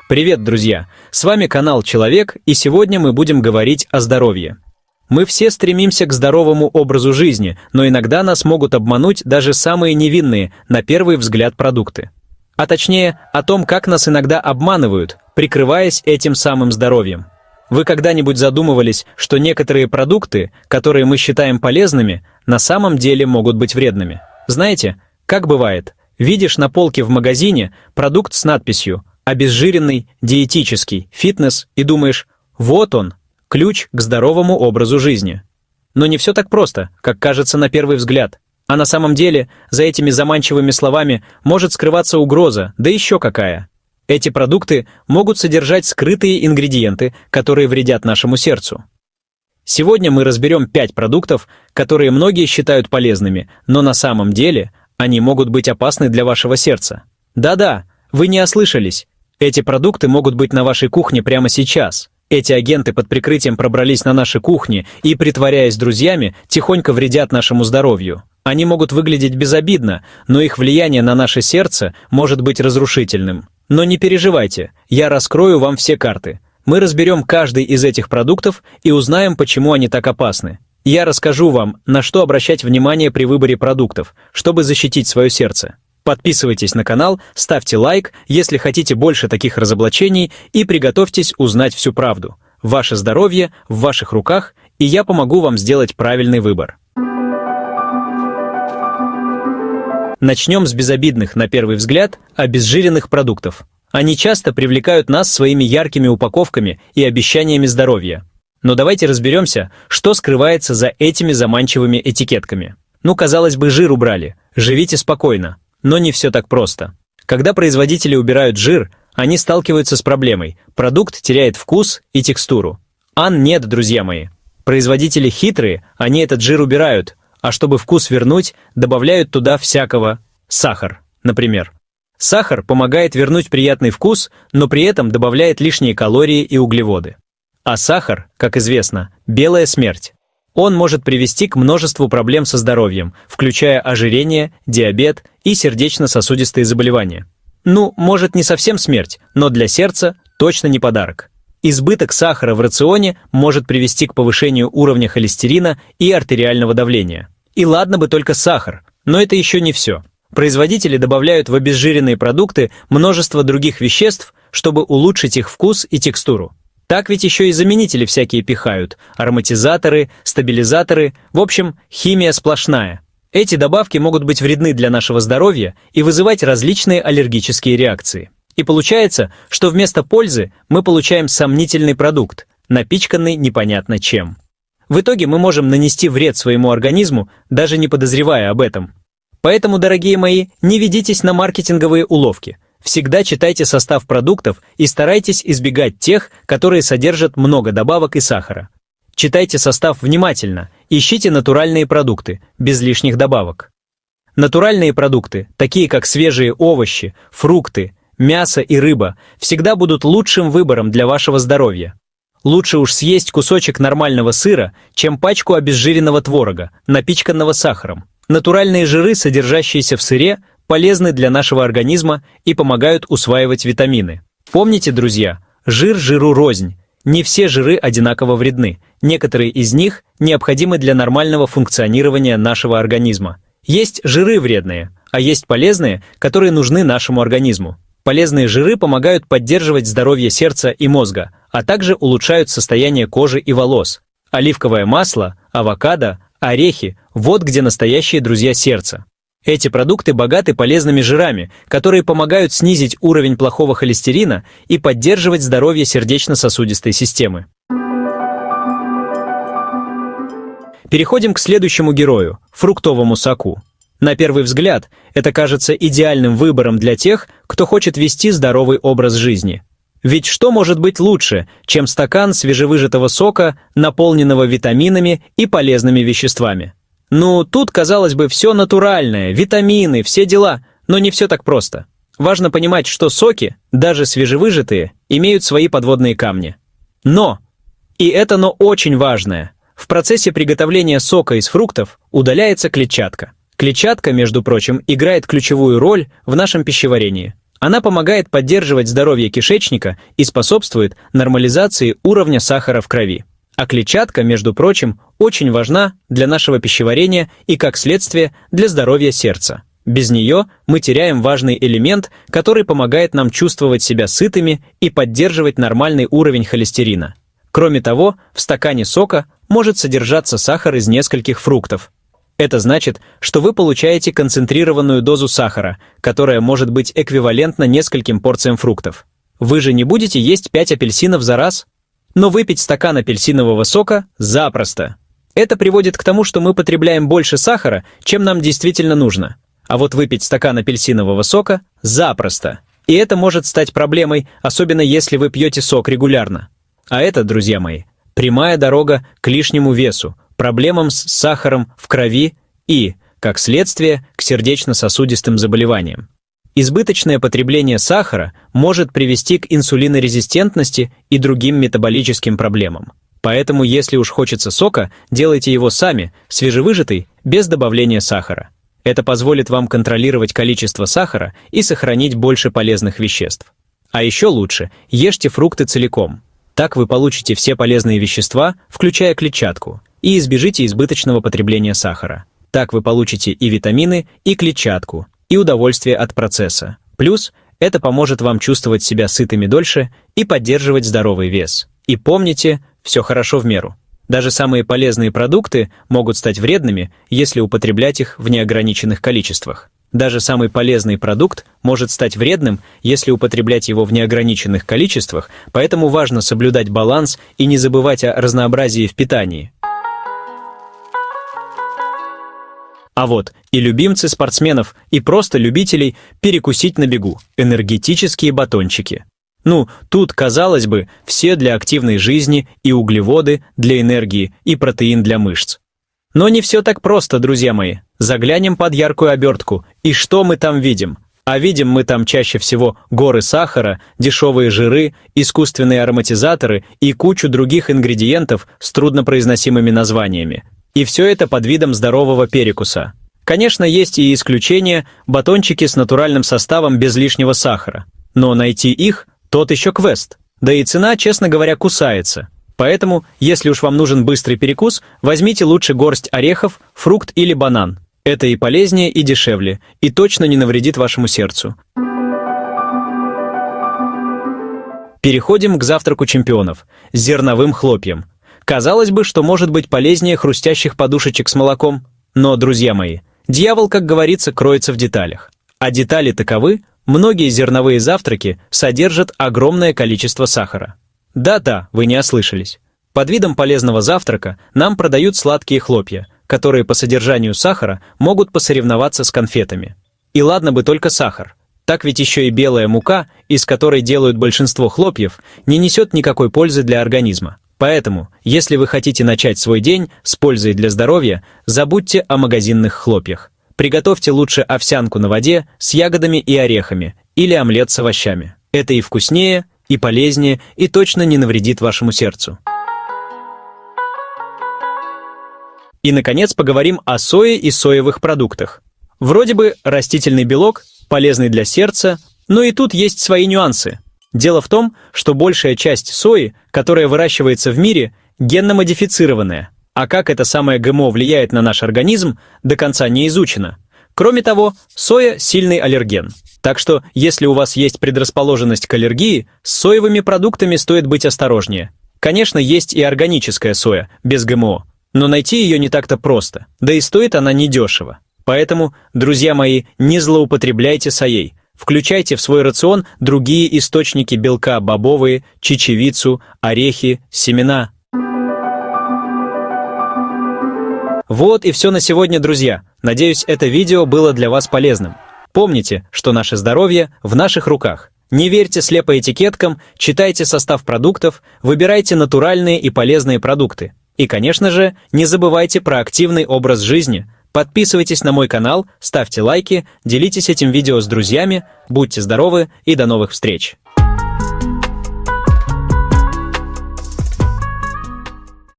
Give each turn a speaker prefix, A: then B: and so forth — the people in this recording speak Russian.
A: Привет, друзья! С вами канал Человек, и сегодня мы будем говорить о здоровье. Мы все стремимся к здоровому образу жизни, но иногда нас могут обмануть даже самые невинные, на первый взгляд, продукты. А точнее, о том, как нас иногда обманывают, прикрываясь этим самым здоровьем. Вы когда-нибудь задумывались, что некоторые продукты, которые мы считаем полезными, на самом деле могут быть вредными? Знаете, как бывает, видишь на полке в магазине продукт с надписью «обезжиренный, диетический, фитнес» и думаешь, вот он, ключ к здоровому образу жизни. Но не все так просто, как кажется на первый взгляд. А на самом деле, за этими заманчивыми словами может скрываться угроза, да еще какая. Эти продукты могут содержать скрытые ингредиенты, которые вредят нашему сердцу. Сегодня мы разберем 5 продуктов, которые многие считают полезными, но на самом деле они могут быть опасны для вашего сердца. Да-да, вы не ослышались. Эти продукты могут быть на вашей кухне прямо сейчас. Эти агенты под прикрытием пробрались на наши кухни и, притворяясь друзьями, тихонько вредят нашему здоровью. Они могут выглядеть безобидно, но их влияние на наше сердце может быть разрушительным. Но не переживайте, я раскрою вам все карты. Мы разберем каждый из этих продуктов и узнаем, почему они так опасны. Я расскажу вам, на что обращать внимание при выборе продуктов, чтобы защитить свое сердце. Подписывайтесь на канал, ставьте лайк, если хотите больше таких разоблачений, и приготовьтесь узнать всю правду. Ваше здоровье в ваших руках, и я помогу вам сделать правильный выбор. Начнем с безобидных, на первый взгляд, обезжиренных продуктов. Они часто привлекают нас своими яркими упаковками и обещаниями здоровья. Но давайте разберемся, что скрывается за этими заманчивыми этикетками. Казалось бы, жир убрали, живите спокойно. Но не все так просто. Когда производители убирают жир, они сталкиваются с проблемой. Продукт теряет вкус и текстуру. Нет, друзья мои. Производители хитрые, они этот жир убирают, а чтобы вкус вернуть, добавляют туда всякого. Сахар, например. Сахар помогает вернуть приятный вкус, но при этом добавляет лишние калории и углеводы. А сахар, как известно, белая смерть. Он может привести к множеству проблем со здоровьем, включая ожирение, диабет и сердечно-сосудистые заболевания. Может, не совсем смерть, но для сердца точно не подарок. Избыток сахара в рационе может привести к повышению уровня холестерина и артериального давления. И ладно бы только сахар, но это еще не все. Производители добавляют в обезжиренные продукты множество других веществ, чтобы улучшить их вкус и текстуру. Так ведь еще и заменители всякие пихают, ароматизаторы, стабилизаторы, в общем, химия сплошная. Эти добавки могут быть вредны для нашего здоровья и вызывать различные аллергические реакции. И получается, что вместо пользы мы получаем сомнительный продукт, напичканный непонятно чем. В итоге мы можем нанести вред своему организму, даже не подозревая об этом. Поэтому, дорогие мои, не ведитесь на маркетинговые уловки. Всегда читайте состав продуктов и старайтесь избегать тех, которые содержат много добавок и сахара. Читайте состав внимательно, ищите натуральные продукты, без лишних добавок. Натуральные продукты, такие как свежие овощи, фрукты, мясо и рыба, всегда будут лучшим выбором для вашего здоровья. Лучше уж съесть кусочек нормального сыра, чем пачку обезжиренного творога, напичканного сахаром. Натуральные жиры, содержащиеся в сыре, полезны для нашего организма и помогают усваивать витамины. Помните, друзья, жир жиру рознь. Не все жиры одинаково вредны. Некоторые из них необходимы для нормального функционирования нашего организма. Есть жиры вредные, а есть полезные, которые нужны нашему организму. Полезные жиры помогают поддерживать здоровье сердца и мозга, а также улучшают состояние кожи и волос. Оливковое масло, авокадо, орехи – вот где настоящие друзья сердца. Эти продукты богаты полезными жирами, которые помогают снизить уровень плохого холестерина и поддерживать здоровье сердечно-сосудистой системы. Переходим к следующему герою – фруктовому соку. На первый взгляд, это кажется идеальным выбором для тех, кто хочет вести здоровый образ жизни. Ведь что может быть лучше, чем стакан свежевыжатого сока, наполненного витаминами и полезными веществами? Тут, казалось бы, все натуральное, витамины, все дела, но не все так просто. Важно понимать, что соки, даже свежевыжатые, имеют свои подводные камни. Но, и это но очень важное, в процессе приготовления сока из фруктов удаляется клетчатка. Клетчатка, между прочим, играет ключевую роль в нашем пищеварении. Она помогает поддерживать здоровье кишечника и способствует нормализации уровня сахара в крови. А клетчатка, между прочим, очень важна для нашего пищеварения и, как следствие, для здоровья сердца. Без нее мы теряем важный элемент, который помогает нам чувствовать себя сытыми и поддерживать нормальный уровень холестерина. Кроме того, в стакане сока может содержаться сахар из нескольких фруктов. Это значит, что вы получаете концентрированную дозу сахара, которая может быть эквивалентна нескольким порциям фруктов. Вы же не будете есть 5 апельсинов за раз? Но выпить стакан апельсинового сока запросто. Это приводит к тому, что мы потребляем больше сахара, чем нам действительно нужно. А вот выпить стакан апельсинового сока запросто. И это может стать проблемой, особенно если вы пьете сок регулярно. А это, друзья мои, прямая дорога к лишнему весу, проблемам с сахаром в крови и, как следствие, к сердечно-сосудистым заболеваниям. Избыточное потребление сахара может привести к инсулинорезистентности и другим метаболическим проблемам. Поэтому, если уж хочется сока, делайте его сами, свежевыжатый, без добавления сахара. Это позволит вам контролировать количество сахара и сохранить больше полезных веществ. А еще лучше, ешьте фрукты целиком. Так вы получите все полезные вещества, включая клетчатку, и избежите избыточного потребления сахара. Так вы получите и витамины, и клетчатку, и удовольствие от процесса. Плюс это поможет вам чувствовать себя сытыми дольше и поддерживать здоровый вес. И помните, все хорошо в меру. Даже самые полезные продукты могут стать вредными, если употреблять их в неограниченных количествах. Даже самый полезный продукт может стать вредным, если употреблять его в неограниченных количествах, поэтому важно соблюдать баланс и не забывать о разнообразии в питании. А вот и любимцы спортсменов, и просто любителей перекусить на бегу – энергетические батончики. Тут, казалось бы, все для активной жизни, и углеводы для энергии, и протеин для мышц. Но не все так просто, друзья мои. Заглянем под яркую обертку, и что мы там видим? А видим мы там чаще всего горы сахара, дешевые жиры, искусственные ароматизаторы и кучу других ингредиентов с труднопроизносимыми названиями. И все это под видом здорового перекуса. Конечно, есть и исключения, батончики с натуральным составом без лишнего сахара. Но найти их – тот еще квест. Да и цена, честно говоря, кусается. Поэтому, если уж вам нужен быстрый перекус, возьмите лучше горсть орехов, фрукт или банан. Это и полезнее, и дешевле, и точно не навредит вашему сердцу. Переходим к завтраку чемпионов – зерновым хлопьям. Казалось бы, что может быть полезнее хрустящих подушечек с молоком. Но, друзья мои, дьявол, как говорится, кроется в деталях. А детали таковы: многие зерновые завтраки содержат огромное количество сахара. Да-да, вы не ослышались. Под видом полезного завтрака нам продают сладкие хлопья, которые по содержанию сахара могут посоревноваться с конфетами. И ладно бы только сахар. Так ведь еще и белая мука, из которой делают большинство хлопьев, не несет никакой пользы для организма. Поэтому, если вы хотите начать свой день с пользой для здоровья, забудьте о магазинных хлопьях. Приготовьте лучше овсянку на воде с ягодами и орехами или омлет с овощами. Это и вкуснее, и полезнее, и точно не навредит вашему сердцу. И, наконец, поговорим о сое и соевых продуктах. Вроде бы растительный белок, полезный для сердца, но и тут есть свои нюансы. Дело в том, что большая часть сои, которая выращивается в мире, генно-модифицированная, а как это самое ГМО влияет на наш организм, до конца не изучено. Кроме того, соя – сильный аллерген. Так что, если у вас есть предрасположенность к аллергии, с соевыми продуктами стоит быть осторожнее. Конечно, есть и органическая соя, без ГМО, но найти ее не так-то просто, да и стоит она недешево. Поэтому, друзья мои, не злоупотребляйте соей. Включайте в свой рацион другие источники белка: бобовые, чечевицу, орехи, семена. Вот и все на сегодня, друзья. Надеюсь, это видео было для вас полезным. Помните, что наше здоровье в наших руках. Не верьте слепо этикеткам, читайте состав продуктов, выбирайте натуральные и полезные продукты. И, конечно же, не забывайте про активный образ жизни. Подписывайтесь на мой канал, ставьте лайки, делитесь этим видео с друзьями, будьте здоровы и до новых встреч!